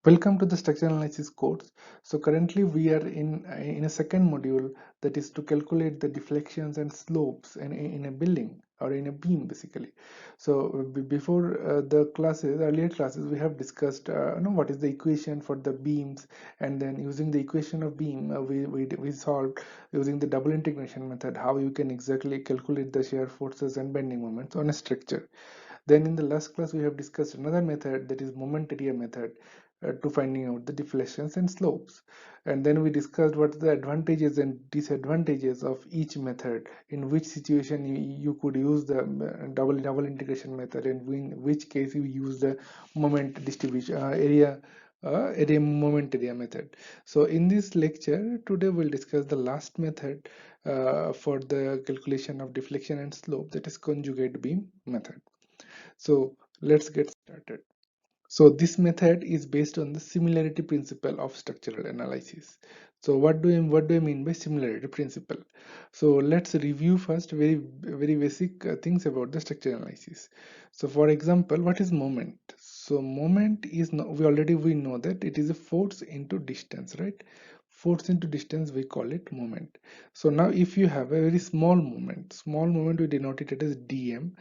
Welcome to the structural analysis course. So currently we are in a second module, that is to calculate the deflections and slopes in a building or in a beam basically. So before the classes, earlier classes, we have discussed what is the equation for the beams, and then using the equation of beam we solved using the double integration method how you can exactly calculate the shear forces and bending moments on a structure. Then in the last class we have discussed another method, that is moment area method, to finding out the deflections and slopes. And then we discussed what are the advantages and disadvantages of each method, in which situation you could use the double integration method, and in which case you use the moment distribution area moment area method. So in this lecture today we'll discuss the last method for the calculation of deflection and slope, that is conjugate beam method. So let's get started. So this method is based on the similarity principle of structural analysis. So what do I mean by similarity principle? So let's review first very basic things about the structural analysis. So for example, what is moment? So moment is no, we know that it is a force into distance, right? Force into distance, we call it moment. So now if you have a very small moment we denote it as dm.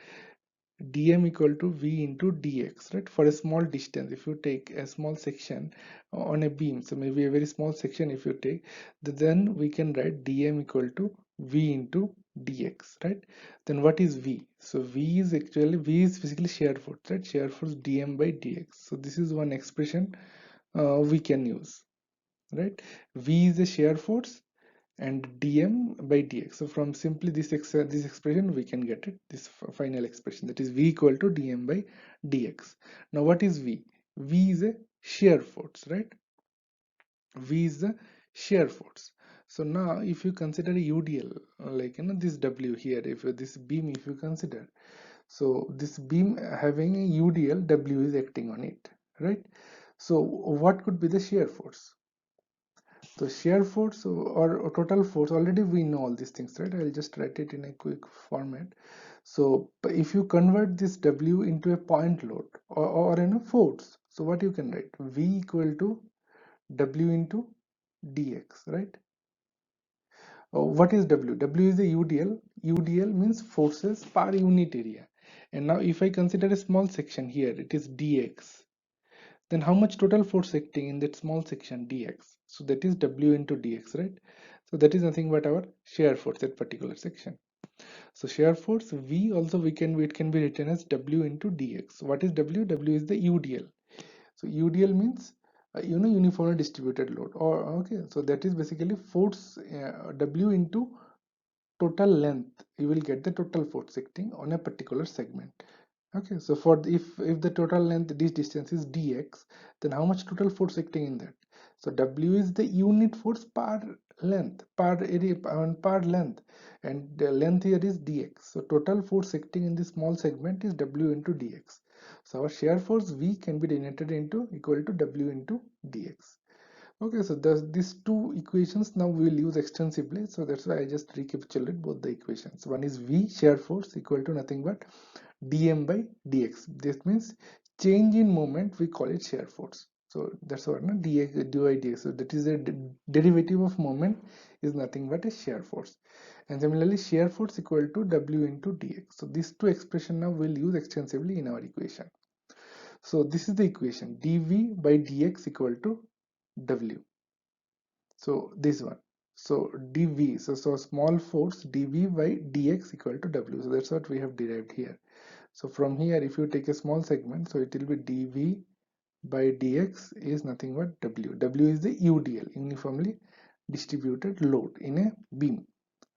Dm equal to v into dx, right? For a small distance, if you take a small section on a beam, so maybe a very small section if you take, then we can write dm equal to v into dx, right? Then what is v? So v is physically shear force, right? Shear force dm by dx. So this is one expression we can use, right? V is a shear force and dm by dx. So from simply this expression we can get it, this final expression, that is v equal to dm by dx. Now what is v? V is a shear force, right? V is the shear force. So now if you consider a udl, like this w here, if this beam if you consider, so this beam having a udl, w is acting on it, right? So what could be the shear force? So shear force or total force, already we know all these things, right? I'll just write it in a quick format. So if you convert this W into a point load or in a force, so what you can write? V equal to W into dx, right? What is W? W is the UDL. UDL means forces per unit area. And now if I consider a small section here, it is dx. Then how much total force acting in that small section dx? So that is W into dx, right? So that is nothing but our shear force at particular section. So shear force V also it can be written as W into dx. What is W? W is the UDL. So UDL means uniformly distributed load, or okay, so that is basically force W into total length. You will get the total force acting on a particular segment. Okay, so for if the total length, this distance is dx, then how much total force acting in that? So W is the unit force per length, per area, per length, and the length here is dx. So total force acting in this small segment is W into dx. So our shear force V can be denoted into equal to W into dx. Okay, so these two equations now we will use extensively. So that's why I just recapitulate both the equations. One is V shear force equal to nothing but dm by dx. This means change in moment, we call it shear force. So that's what dx dy dx. So that is a derivative of moment is nothing but a shear force. And similarly, shear force equal to w into dx. So these two expression now we'll use extensively in our equation. So this is the equation, dv by dx equal to w. So this one. So dv, so small force dv by dx equal to w. So that's what we have derived here. So from here, if you take a small segment, so it will be dv by dx is nothing but w. W is the UDL, uniformly distributed load in a beam,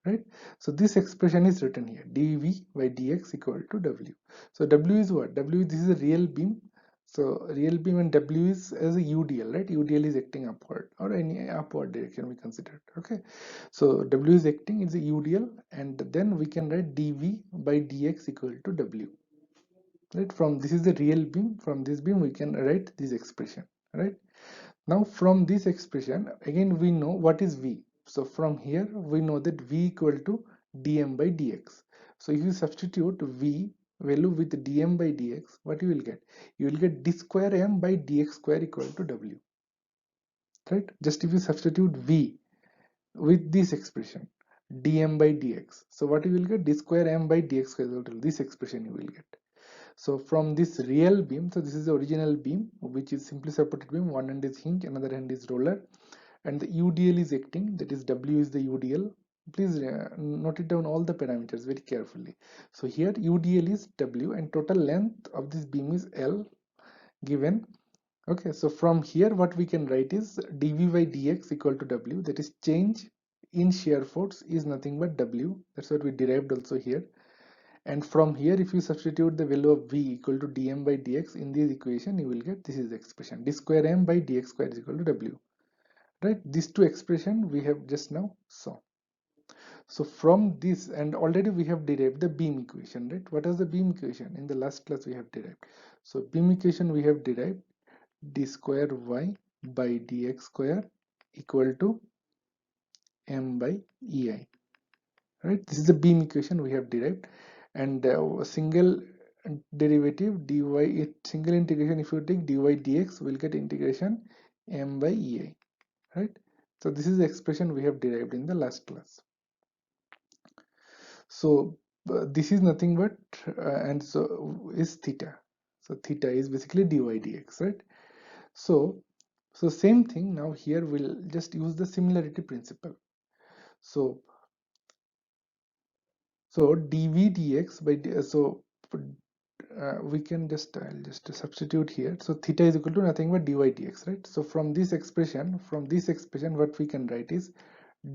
right? So this expression is written here, dv by dx equal to w. So w is what? W, this is a real beam. So real beam, and w is as a UDL, right? UDL is acting upward or any upward direction we consider. Okay, so w is acting is a UDL, and then we can write dv by dx equal to w. Right, from this is the real beam, from this beam we can write this expression, right? Now from this expression again we know what is V. So from here we know that V equal to dm by dx. So if you substitute V value with dm by dx, what you will get? You will get d square m by dx square equal to w, right? Just if you substitute v with this expression dm by dx, so what you will get? D square m by dx square equal to this expression you will get. So from this real beam, so this is the original beam, which is simply supported beam. One end is hinge, another end is roller, and the UDL is acting, that is W is the UDL. Please note it down all the parameters very carefully. So here UDL is W and total length of this beam is L given. Okay, so from here what we can write is dV by dx equal to W, that is change in shear force is nothing but W. That's what we derived also here. And from here if you substitute the value of V equal to dm by dx in this equation, you will get this is the expression d square m by dx square is equal to W. Right, these two expression we have just now saw. So from this, and already we have derived the beam equation, right? What is the beam equation? In the last class we have derived. So beam equation we have derived d square y by dx square equal to m by ei, right? This is the beam equation we have derived. And single derivative dy, single integration, if you take dy dx, we'll get integration m by ei, right? So this is the expression we have derived in the last class. So this is nothing but and so is theta. So theta is basically dy dx, right? So same thing now here we'll just use the similarity principle. So dv dx by we can just I'll just substitute here. So theta is equal to nothing but dy dx, right? So from this expression, what we can write is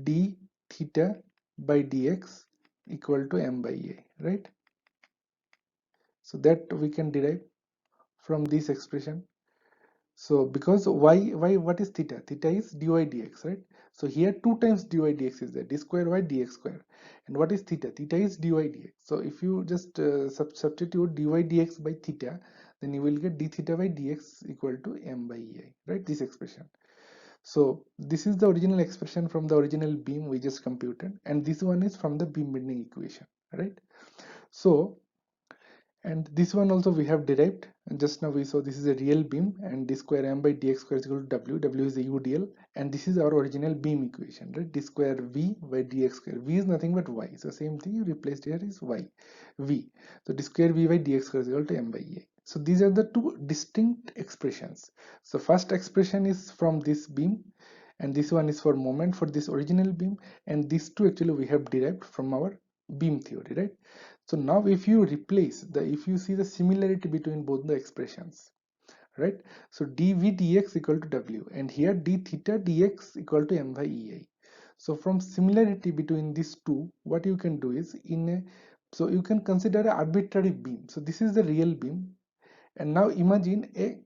d theta by dx equal to m by a, right? So that we can derive from this expression. So because why what is theta? Theta is dy dx, right? So here 2 times dy dx is there, d square y dx square. And what is theta? Theta is dy dx. So if you just substitute dy dx by theta, then you will get d theta by dx equal to m by ei, right? This expression. So this is the original expression from the original beam we just computed, and this one is from the beam bending equation, right? So and this one also we have derived, and just now we saw this is a real beam and d square m by dx square is equal to W. W is the UDL, and this is our original beam equation, right? D square V by dx square. V is nothing but y, so same thing you replaced here is y, V. So d square V by dx square is equal to m by a. So these are the two distinct expressions. So first expression is from this beam, and this one is for moment for this original beam, and these two actually we have derived from our beam theory, right? So now if you replace if you see the similarity between both the expressions, right? So dv dx equal to W, and here d theta dx equal to m by ei. So from similarity between these two, what you can do is so you can consider an arbitrary beam. So this is the real beam, and now imagine a,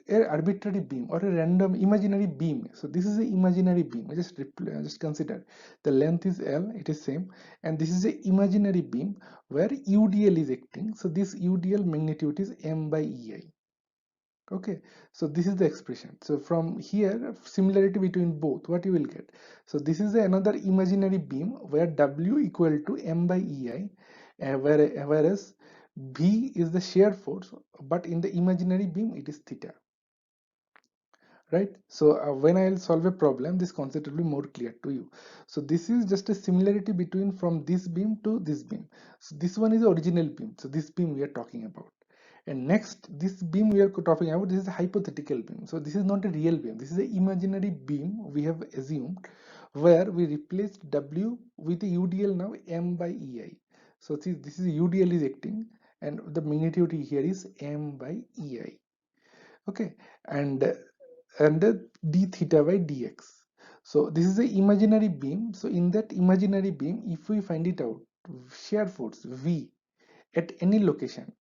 a arbitrary beam or a random imaginary beam. So this is an imaginary beam. Just consider the length is L, it is same, and this is an imaginary beam where UDL is acting. So this UDL magnitude is m by ei. Okay, so this is the expression. So from here, similarity between both, what you will get? So this is another imaginary beam where W equal to m by ei, whereas V is the shear force, but in the imaginary beam it is theta, right? So when I'll solve a problem, this concept will be more clear to you. So this is just a similarity between from this beam to this beam. So this one is the original beam, so this beam we are talking about. And next, this beam we are talking about, this is a hypothetical beam. So this is not a real beam, this is an imaginary beam we have assumed, where we replaced W with the UDL now m by ei. So this is UDL is acting, and the magnitude here is m by ei. Okay, and d theta by dx. So this is a imaginary beam. So in that imaginary beam, if we find it out, shear force V at any location,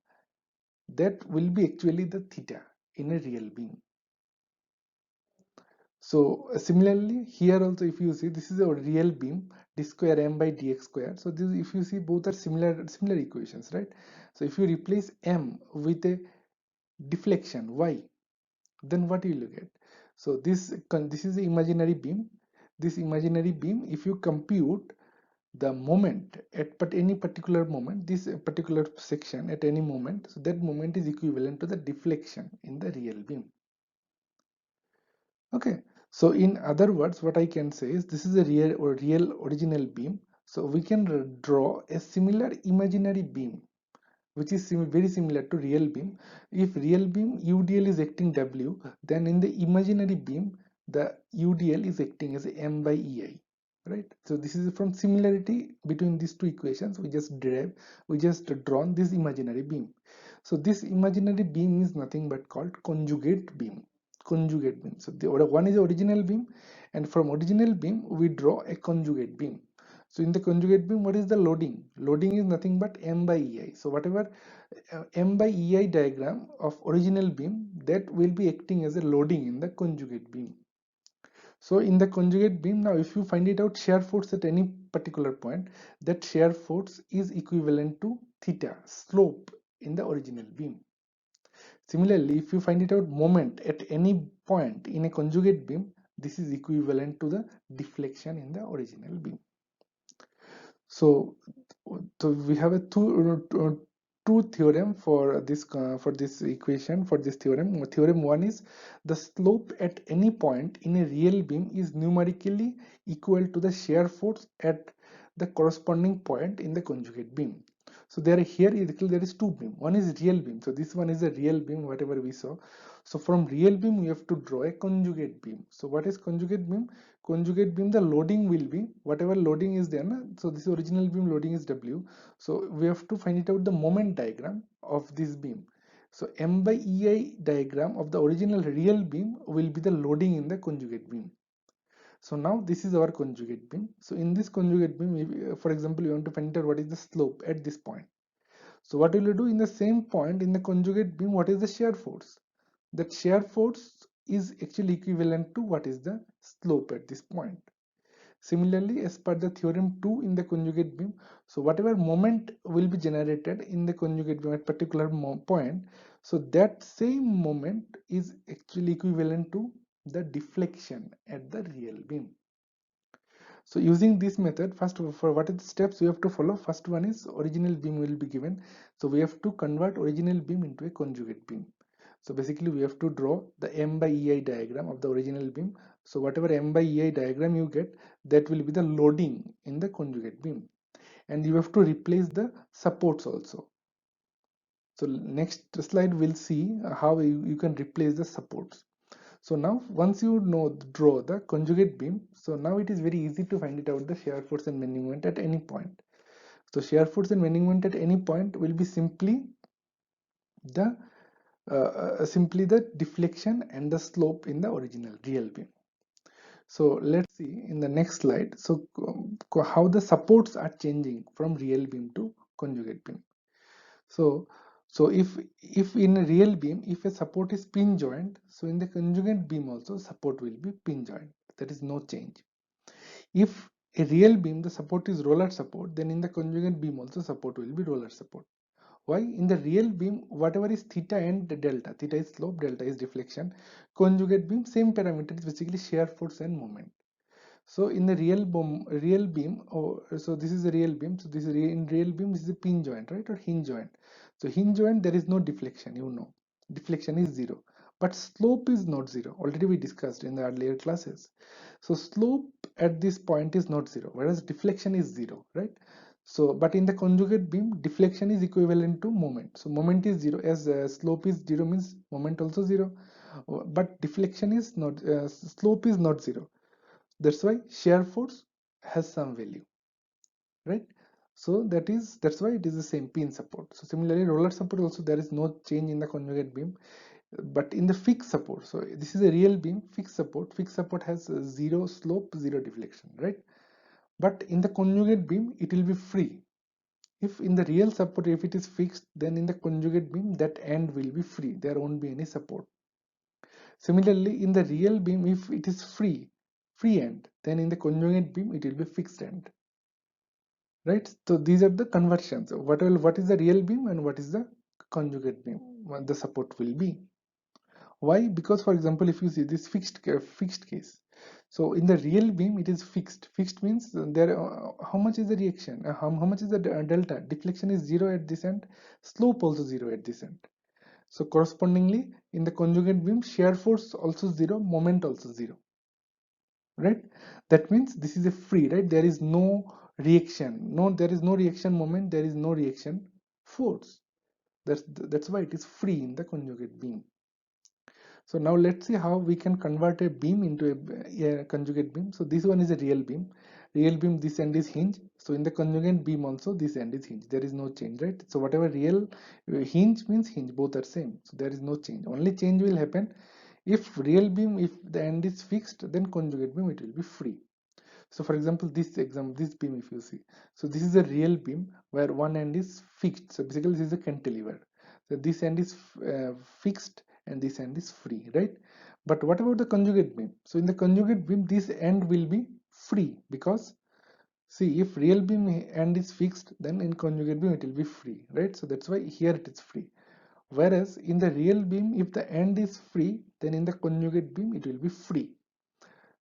that will be actually the theta in a real beam. So similarly here also, if you see, this is a real beam, d square m by dx square. So this, if you see, both are similar equations, right? So if you replace m with a deflection y, then what you will get? So this is the imaginary beam. This imaginary beam, if you compute the moment at any particular moment, this particular section at any moment, so that moment is equivalent to the deflection in the real beam. Okay, so in other words, what I can say is this is a real original beam. So we can draw a similar imaginary beam which is very similar to real beam. If real beam UDL is acting W, then in the imaginary beam the UDL is acting as M by EI, right? So this is from similarity between these two equations we just drawn this imaginary beam. So this imaginary beam is nothing but called conjugate beam. Conjugate beam. So the one is the original beam, and from original beam we draw a conjugate beam. So in the conjugate beam, what is the loading? Loading is nothing but M by EI. So whatever M by EI diagram of original beam, that will be acting as a loading in the conjugate beam. So in the conjugate beam, now if you find it out shear force at any particular point, that shear force is equivalent to theta, slope in the original beam. Similarly, if you find it out moment at any point in a conjugate beam, this is equivalent to the deflection in the original beam. So, we have a two theorem for this equation for this theorem. Theorem one is the slope at any point in a real beam is numerically equal to the shear force at the corresponding point in the conjugate beam. So there is two beam. One is real beam. So this one is a real beam, whatever we saw. So from real beam we have to draw a conjugate beam. So what is conjugate beam? Conjugate beam, the loading will be whatever loading is there, na? So this original beam loading is W. So we have to find it out the moment diagram of this beam. So M by EI diagram of the original real beam will be the loading in the conjugate beam. So now this is our conjugate beam. So in this conjugate beam, for example, you want to find out what is the slope at this point. So what will you do in the same point in the conjugate beam? What is the shear force? That shear force is actually equivalent to what is the slope at this point. Similarly, as per the theorem 2 in the conjugate beam, so whatever moment will be generated in the conjugate beam at particular point, so that same moment is actually equivalent to the deflection at the real beam. So using this method, first for what are the steps we have to follow? First one is original beam will be given. So we have to convert original beam into a conjugate beam. So basically we have to draw the M by EI diagram of the original beam. So whatever M by EI diagram you get, that will be the loading in the conjugate beam. And you have to replace the supports also. So next slide we'll see how you can replace the supports. So now once you draw the conjugate beam, so now it is very easy to find it out the shear force and bending moment at any point. So shear force and bending moment at any point will be the simply the deflection and the slope in the original real beam. So let's see in the next slide. So how the supports are changing from real beam to conjugate beam. So if in a real beam, if a support is pin joint, so in the conjugate beam also support will be pin joint. There is no change. If a real beam the support is roller support, then in the conjugate beam also support will be roller support. Why? In the real beam, whatever is theta and delta, theta is slope, delta is deflection. Conjugate beam, same parameter is basically shear force and moment. So in the real beam, so this is a real beam. So this is in real beam, this is a pin joint, right, or hinge joint. So hinge joint, there is no deflection. Deflection is zero, but slope is not zero. Already we discussed in the earlier classes. So slope at this point is not zero, whereas deflection is zero, right? So, but in the conjugate beam, deflection is equivalent to moment. So moment is zero, as slope is zero means moment also zero, but deflection is not, slope is not zero. That's why shear force has some value, right? So that's why it is the same pin support. So similarly, roller support also there is no change in the conjugate beam, but in the fixed support, so this is a real beam fixed support. Fixed support has zero slope, zero deflection, right? But in the conjugate beam, it will be free. If in the real support, if it is fixed, then in the conjugate beam, that end will be free. There won't be any support. Similarly, in the real beam, if it is free end, then in the conjugate beam, it will be fixed end. Right? So these are the conversions. What is the real beam and what is the conjugate beam? What the support will be. Why? Because for example, if you see this fixed case, So in the real beam, it is fixed. Fixed means there how much is the reaction? How much is the delta? Deflection is zero at this end, slope also zero at this end. So correspondingly, in the conjugate beam, shear force also zero, moment also zero, right? That means this is a free, right? There is no reaction. No, there is no reaction moment. There is no reaction force. That's why it is free in the conjugate beam. So now let's see how we can convert a beam into a conjugate beam. So this one is a real beam. Real beam, this end is hinge. So in the conjugate beam also, this end is hinge. There is no change, right? So whatever real hinge means hinge, both are same. So there is no change. Only change will happen if real beam, if the end is fixed, then conjugate beam, it will be free. So for example, this beam, if you see, so this is a real beam where one end is fixed. So basically this is a cantilever. So this end is fixed and this end is free, right? But what about the conjugate beam? So in the conjugate beam, this end will be free because see, if real beam end is fixed, then in conjugate beam it will be free, right? So that's why here it is free. Whereas in the real beam, if the end is free, then in the conjugate beam it will be free.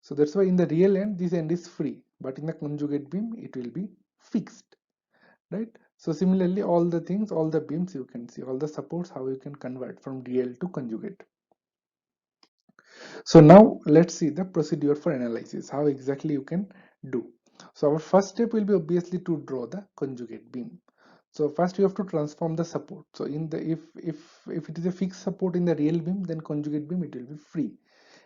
So that's why in the real end, this end is free, but in the conjugate beam, it will be fixed, right? So similarly, all the things, all the beams you can see, all the supports, how you can convert from real to conjugate. So now let's see the procedure for analysis, how exactly you can do. So our first step will be obviously to draw the conjugate beam. So first you have to transform the support. So in the if it is a fixed support in the real beam, then conjugate beam it will be free.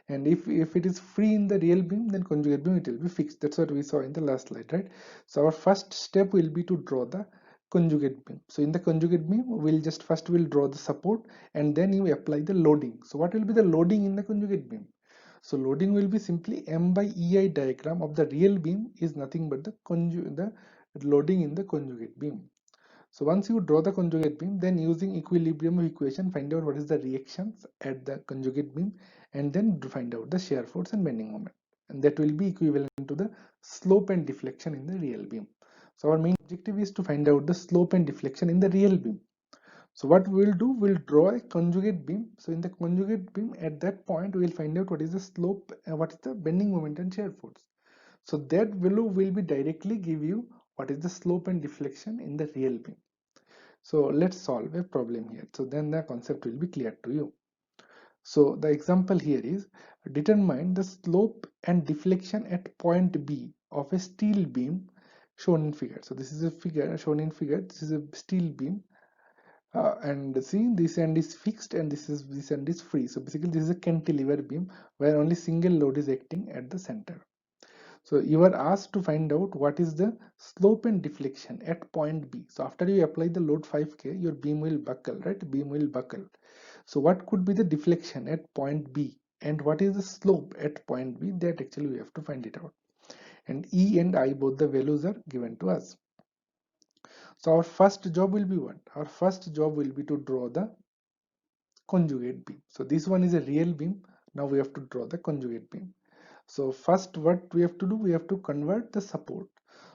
And if it is free in the real beam, then conjugate beam it will be fixed. That's what we saw in the last slide, right? So our first step will be to draw the conjugate beam. So in the conjugate beam, we'll just first we'll draw the support and then you apply the loading. So what will be the loading in the conjugate beam? So loading will be simply M by EI diagram of the real beam is nothing but the loading in the conjugate beam. So once you draw the conjugate beam, then using equilibrium equation, find out what is the reactions at the conjugate beam and then find out the shear force and bending moment. And that will be equivalent to the slope and deflection in the real beam. So our main objective is to find out the slope and deflection in the real beam. So what we'll do, we'll draw a conjugate beam. So in the conjugate beam, at that point, we'll find out what is the slope, what is the bending moment and shear force. So that value will be directly give you what is the slope and deflection in the real beam. So let's solve a problem here. So then the concept will be clear to you. So the example here is determine the slope and deflection at point B of a steel beam shown in figure. So this is a figure shown in figure. This is a steel beam. And see, this end is fixed and this end is free. So basically this is a cantilever beam where only single load is acting at the center. So you are asked to find out what is the slope and deflection at point B. So after you apply the load 5K, your beam will buckle, right? Beam will buckle. So what could be the deflection at point B and what is the slope at point B? That actually we have to find it out. And E and I, both the values are given to us. So our first job will be what? Our first job will be to draw the conjugate beam. So this one is a real beam. Now we have to draw the conjugate beam. So first what we have to do, we have to convert the support.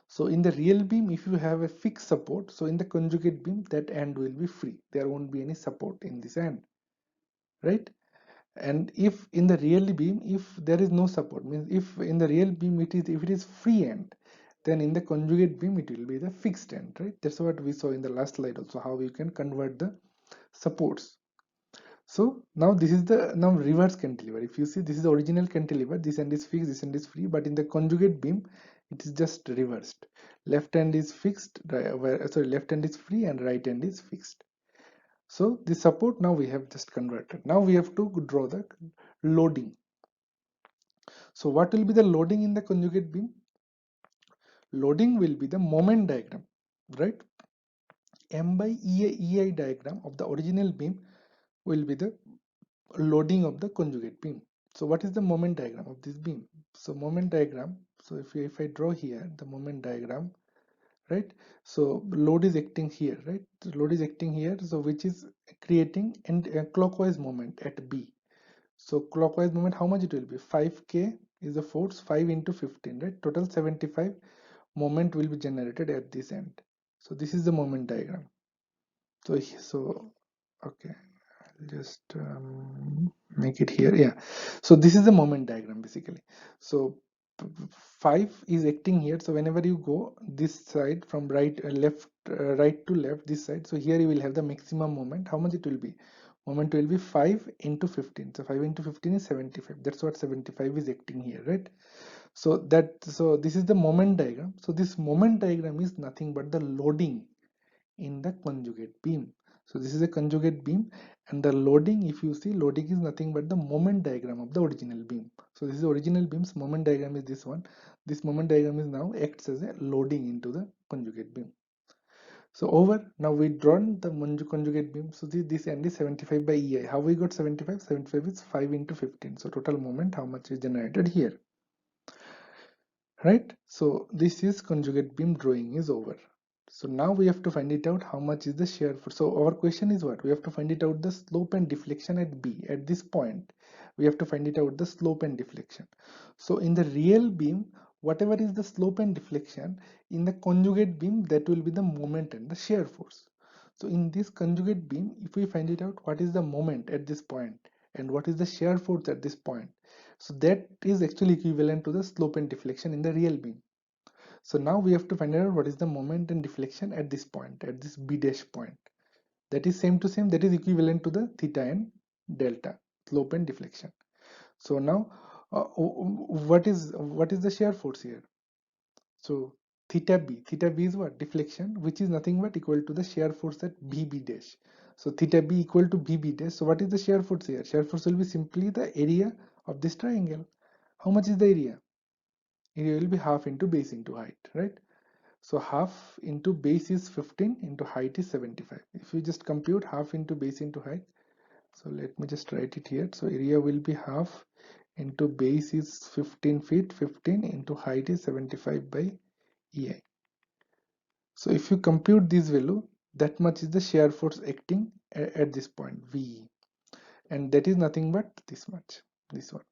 So in the real beam, if you have a fixed support, so in the conjugate beam, that end will be free. There won't be any support in this end, right? And if in the real beam, if there is no support, means if in the real beam if it is free end, then in the conjugate beam it will be the fixed end, right? That's what we saw in the last slide also, how you can convert the supports. So now this is the now reverse cantilever. If you see, this is the original cantilever, this end is fixed, this end is free, but in the conjugate beam it is just reversed. Left end is fixed, left end is free and right end is fixed. So the support now we have just converted. Now we have to draw the loading. So what will be the loading in the conjugate beam? Loading will be the moment diagram, right? M by EI diagram of the original beam will be the loading of the conjugate beam. So what is the moment diagram of this beam? So moment diagram, so if I draw here the moment diagram, right? So load is acting here, right? So load is acting here, so which is creating and clockwise moment at B. So clockwise moment, how much it will be? 5K is the force, 5 into 15, right? Total 75 moment will be generated at this end. So this is the moment diagram. So okay, I'll just make it here, yeah. So this is the moment diagram basically. So 5 is acting here, so whenever you go this side from right to left, this side, so here you will have the maximum moment. How much it will be? Moment will be 5 into 15, so 5 into 15 is 75. That's what 75 is acting here, right? So this is the moment diagram. So this moment diagram is nothing but the loading in the conjugate beam. So this is a conjugate beam, and the loading, if you see, loading is nothing but the moment diagram of the original beam. So this is original beam's moment diagram is this one. This moment diagram is now acts as a loading into the conjugate beam. So over, now we drawn the conjugate beam. So this end is 75 by EI. How we got 75? 75 is 5 into 15. So total moment, how much is generated here, right? So this is conjugate beam drawing is over. So now we have to find it out how much is the shear force. So our question is what? We have to find it out the slope and deflection at B. At this point, we have to find it out the slope and deflection. So in the real beam, whatever is the slope and deflection, in the conjugate beam, that will be the moment and the shear force. So in this conjugate beam, if we find it out what is the moment at this point and what is the shear force at this point, so that is actually equivalent to the slope and deflection in the real beam. So now we have to find out what is the moment and deflection at this point, at this B dash point. That is same to same, that is equivalent to the theta and delta, slope and deflection. So now what is the shear force here? So theta b is what? Deflection, which is nothing but equal to the shear force at BB dash. So theta b equal to BB dash. So what is the shear force here? Shear force will be simply the area of this triangle. How much is the area? Area will be half into base into height, right? So half into base is 15 into height is 75. If you just compute half into base into height, so let me just write it here. So area will be half into base is 15 feet, 15 into height is 75 by EI. So if you compute this value, that much is the shear force acting at this point, VE. And that is nothing but this much, this one,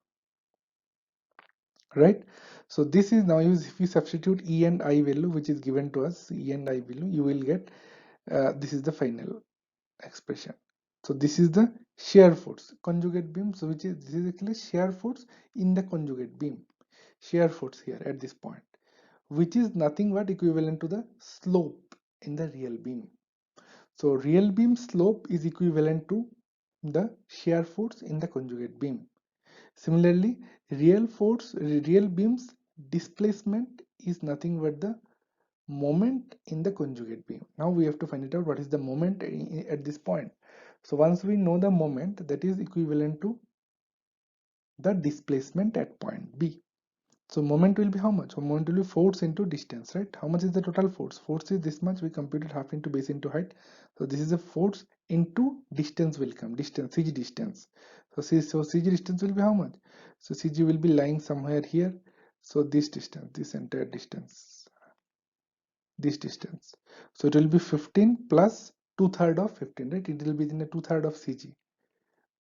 right? So this is now use, if you substitute E and I value, which is given to us, E and I value, you will get this is the final expression. So this is the shear force, conjugate beam. So which is, this is actually shear force in the conjugate beam, shear force here at this point, which is nothing but equivalent to the slope in the real beam. So real beam slope is equivalent to the shear force in the conjugate beam. Similarly, real beam's displacement is nothing but the moment in the conjugate beam. Now we have to find it out what is the moment at this point. So once we know the moment, that is equivalent to the displacement at point B. So moment will be how much? So moment will be force into distance, right? How much is the total force? Force is this much. We computed half into base into height. So this is a force into distance will come. Distance, CG distance. So CG distance will be how much? So CG will be lying somewhere here. So this distance, this entire distance, this distance. So it will be 15 plus 2/3 of 15, right? It will be in a 2/3 of CG.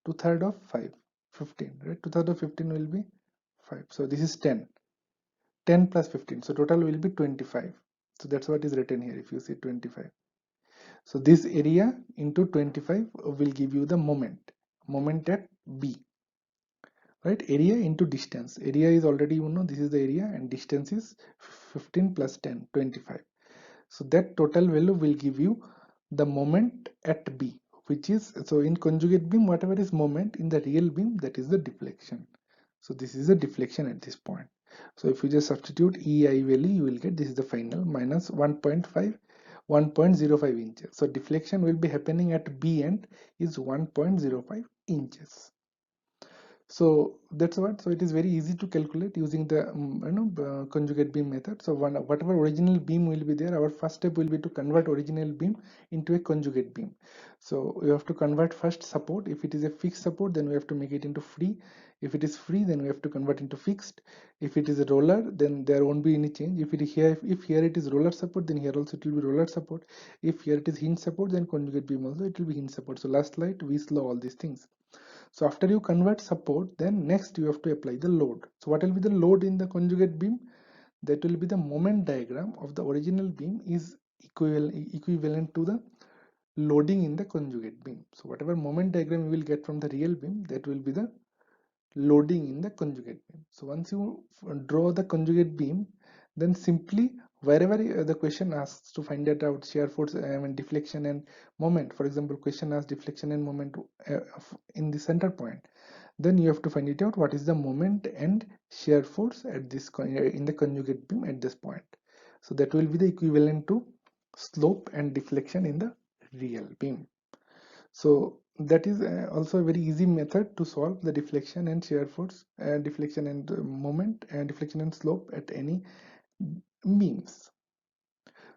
2/3 of 5, 15, right? 2/3 of 15 will be 5. So this is 10. 10 plus 15, so total will be 25. So that's what is written here if you see 25. So this area into 25 will give you the moment at B, right? Area into distance, area is already, this is the area, and distance is 15 plus 10, 25. So that total value will give you the moment at B, which is, so in conjugate beam, whatever is moment in the real beam, that is the deflection. So this is the deflection at this point. So if you just substitute EI value, you will get, this is the final, minus 1.5, 1.05 inches. So deflection will be happening at B end is 1.05 inches. So that's what, so it is very easy to calculate using the conjugate beam method. So whatever original beam will be there, our first step will be to convert original beam into a conjugate beam. So we have to convert first support. If it is a fixed support, then we have to make it into free. If it is free, then we have to convert into fixed. If it is a roller, then there won't be any change. If here it is roller support, then here also it will be roller support. If here it is hinge support, then conjugate beam also it will be hinge support. So last slide we saw all these things. So after you convert support, then next you have to apply the load. So what will be the load in the conjugate beam? That will be the moment diagram of the original beam is equivalent to the loading in the conjugate beam. So whatever moment diagram you will get from the real beam, that will be the loading in the conjugate beam. So once you draw the conjugate beam, then simply wherever the question asks to find out shear force and deflection and moment, for example question asks deflection and moment in the center point, then you have to find it out what is the moment and shear force at this in the conjugate beam at this point. So that will be the equivalent to slope and deflection in the real beam. So that is also a very easy method to solve the deflection and shear force, deflection and moment, and deflection and slope at any beams.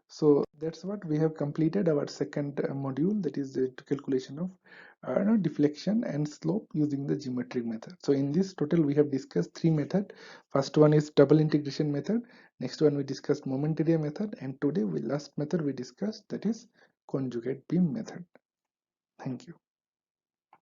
So that's what we have completed our second module, that is the calculation of deflection and slope using the geometric method. So in this total we have discussed three methods. First one is double integration method, next one we discussed moment area method, and today we last method we discussed, that is conjugate beam method. Thank you.